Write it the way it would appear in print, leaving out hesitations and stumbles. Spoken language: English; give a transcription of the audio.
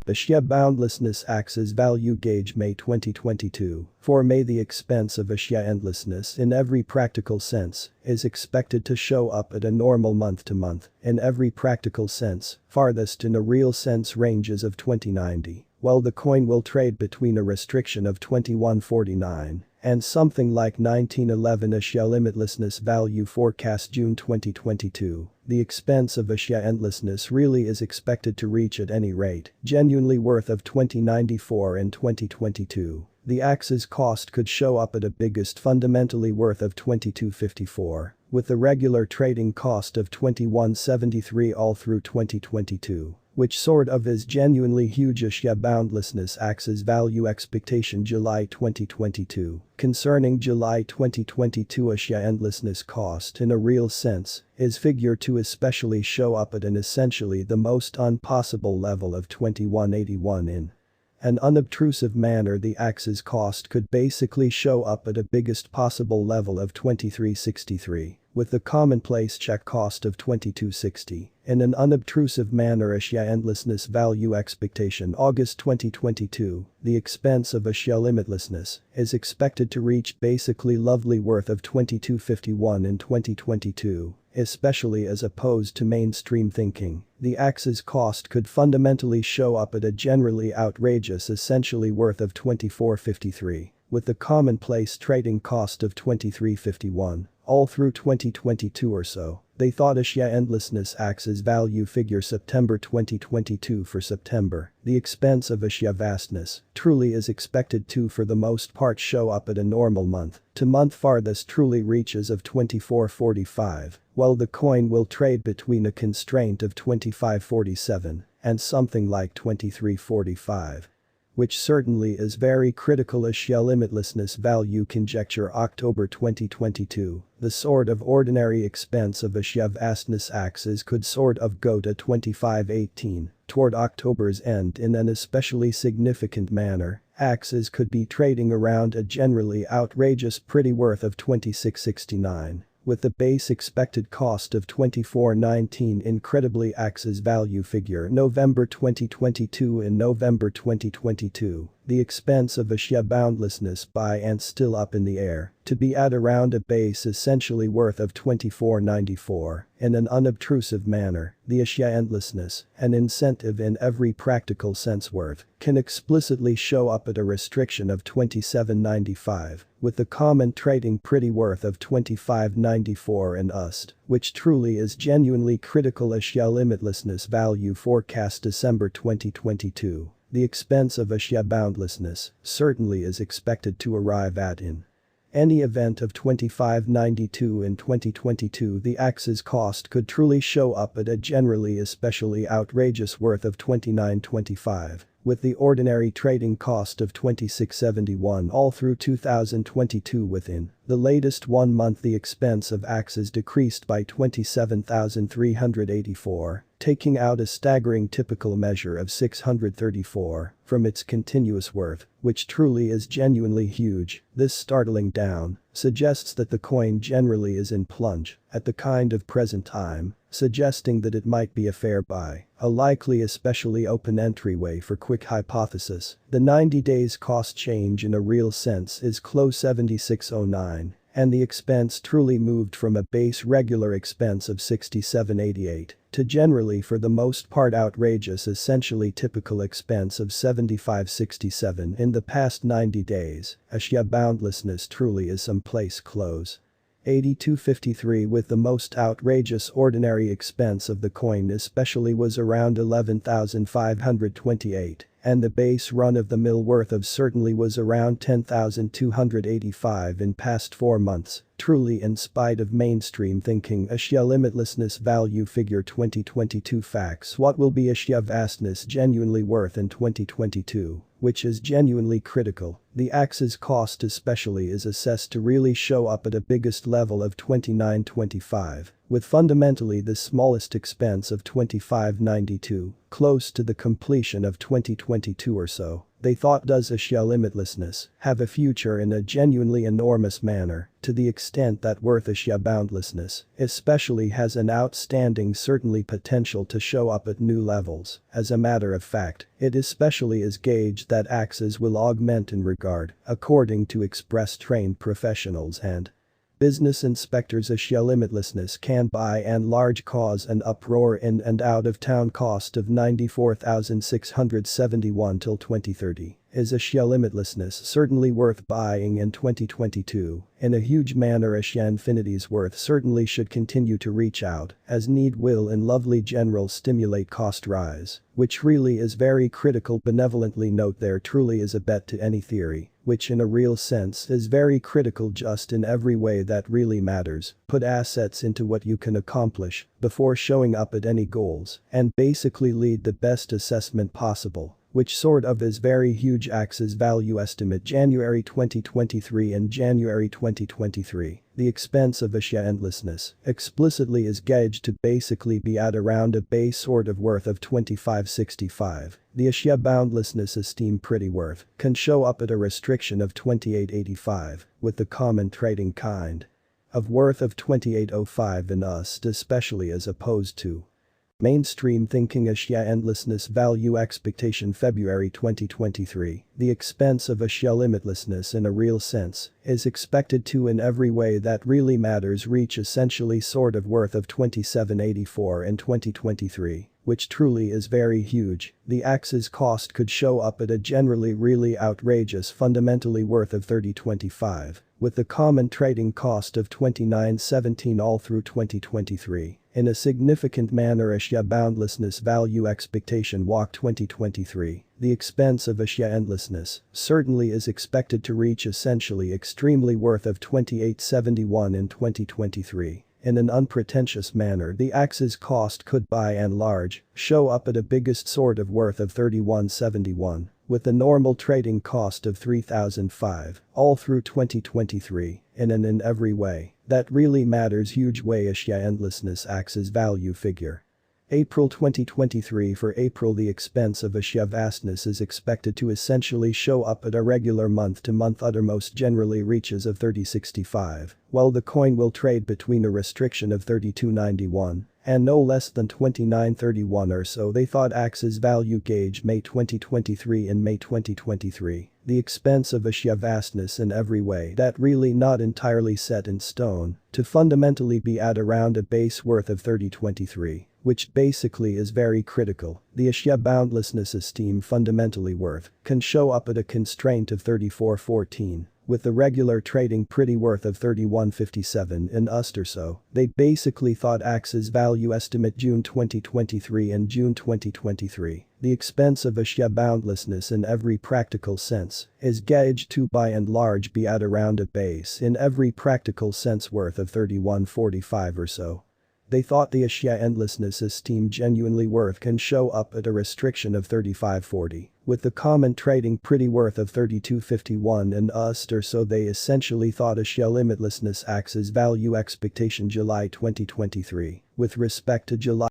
Axie Boundlessness Axie's value gauge May 2022. For May, the expense of Axie endlessness in every practical sense is expected to show up at a normal month-to-month in every practical sense, farthest in a real sense ranges of 2090. While the coin will trade between a restriction of 2149 and something like 1911 Axie limitlessness value forecast June 2022, the expense of Axie endlessness really is expected to reach at any rate genuinely worth of 2094 in 2022. The Axie's cost could show up at a biggest fundamentally worth of 2254, with the regular trading cost of 2173 all through 2022. Which sort of is genuinely huge. Axie Boundlessness Axie's value expectation July 2022. Concerning July 2022 Axie endlessness cost in a real sense is figured to especially show up at an essentially the most unpossible level of 2181 in an unobtrusive manner. The Axie's cost could basically show up at a biggest possible level of 2363. With the commonplace check cost of 2260. In an unobtrusive manner Axie endlessness value expectation August 2022, the expense of Axie limitlessness is expected to reach basically lovely worth of 2251 in 2022, especially as opposed to mainstream thinking. The Axie's cost could fundamentally show up at a generally outrageous essentially worth of 2453, with the commonplace trading cost of 2351. All through 2022 or so. They thought Axie endlessness Axie's value figure September 2022 for September. The expense of Axie vastness truly is expected to for the most part show up at a normal month-to-month farthest truly reaches of 2445, while the coin will trade between a constraint of 2547 and something like 2345. Which certainly is very critical. Axie limitlessness value conjecture October 2022, the sort of ordinary expense of Axie vastness Axies could sort of go to 2518 toward October's end in an especially significant manner. Axies could be trading around a generally outrageous pretty worth of 2669. With the base expected cost of 2419 incredibly Axie's value figure November 2022 in November 2022, the expense of Axie boundlessness by and still up in the air, to be at around a base essentially worth of 2494, in an unobtrusive manner, the Axie endlessness, an incentive in every practical sense worth, can explicitly show up at a restriction of 2795, with the common trading pretty worth of 2594 and USD, which truly is genuinely critical. Axie limitlessness value forecast December 2022. The expense of Axie boundlessness certainly is expected to arrive at in any event of 2592 in 2022. The Axie's cost could truly show up at a generally especially outrageous worth of 2925. With the ordinary trading cost of 2671 all through 2022. Within the latest 1 month the expense of Axies decreased by 27,384, taking out a staggering typical measure of 634 from its continuous worth, which truly is genuinely huge. This startling down suggests that the coin generally is in plunge at the kind of present time, suggesting that it might be a fair buy, a likely especially open entryway for quick hypothesis. The 90 days cost change in a real sense is close 7609, and the expense truly moved from a base regular expense of 6788 to generally for the most part outrageous essentially typical expense of 7567 in the past 90 days. Axie boundlessness truly is someplace close. 8253 with the most outrageous ordinary expense of the coin especially was around 11,528, and the base run-of-the-mill worth of certainly was around 10,285 in past 4 months. Truly in spite of mainstream thinking Axie limitlessness value figure 2022 facts. What will be Axie vastness genuinely worth in 2022? Which is genuinely critical. The Axie's cost especially is assessed to really show up at a biggest level of 2925, with fundamentally the smallest expense of 2592, close to the completion of 2022 or so. They thought, does Asia limitlessness have a future in a genuinely enormous manner, to the extent that worth Asia boundlessness especially has an outstanding certainly potential to show up at new levels. As a matter of fact, it especially is gauged that Axies will augment in regard, according to express-trained professionals and business inspectors. Asia limitlessness can by and large cause an uproar in and out of town. Cost of 94,671 till 2030. Is Asia limitlessness certainly worth buying in 2022? In a huge manner. Asia infinity's worth certainly should continue to reach out, as need will in lovely general stimulate cost rise, which really is very critical. Benevolently note there truly is a bet to any theory, which in a real sense is very critical just in every way that really matters. Put assets into what you can accomplish before showing up at any goals and basically lead the best assessment possible, which sort of is very huge. Axie's value estimate January 2023 and January 2023. The expense of Asia endlessness explicitly is gauged to basically be at around a base sort of worth of 2565. The Asia boundlessness esteem pretty worth can show up at a restriction of 2885, with the common trading kind of worth of 2805 in USD especially, as opposed to mainstream thinking. Asia endlessness value expectation February 2023. The expense of Asia limitlessness in a real sense is expected to in every way that really matters reach essentially sort of worth of 2784 in 2023, which truly is very huge. The Axie's cost could show up at a generally really outrageous fundamentally worth of 3025, with the common trading cost of 2917 all through 2023. In a significant manner. Asia boundlessness value expectation walk 2023. The expense of Asia endlessness certainly is expected to reach essentially extremely worth of 2871 in 2023. In an unpretentious manner, the Axie's cost could by and large show up at a biggest sort of worth of 3171, with the normal trading cost of 3005 all through 2023. In every way that really matters huge way. Asia endlessness Axie's value figure April 2023. For April, the expense of Asia vastness is expected to essentially show up at a regular month-to-month uttermost generally reaches of 3065, while the coin will trade between a restriction of 3291 and no less than 2931 or so. They thought Axie's value gauge May 2023. In May 2023, the expense of Asia vastness in every way that really not entirely set in stone to fundamentally be at around a base worth of 3023, which basically is very critical. The Asia boundlessness esteem fundamentally worth can show up at a constraint of 3414, with the regular trading pretty worth of 3157 in USD or so. They basically thought Axie's value estimate June 2023 and June 2023. The expense of Asia boundlessness in every practical sense is gauged to by and large be at around a base in every practical sense worth of 3145 or so. They thought the Asia endlessness esteem genuinely worth can show up at a restriction of 3540, with the common trading pretty worth of 3251 in USD or so. They essentially thought Asia limitlessness Axie's value expectation July 2023. With respect to July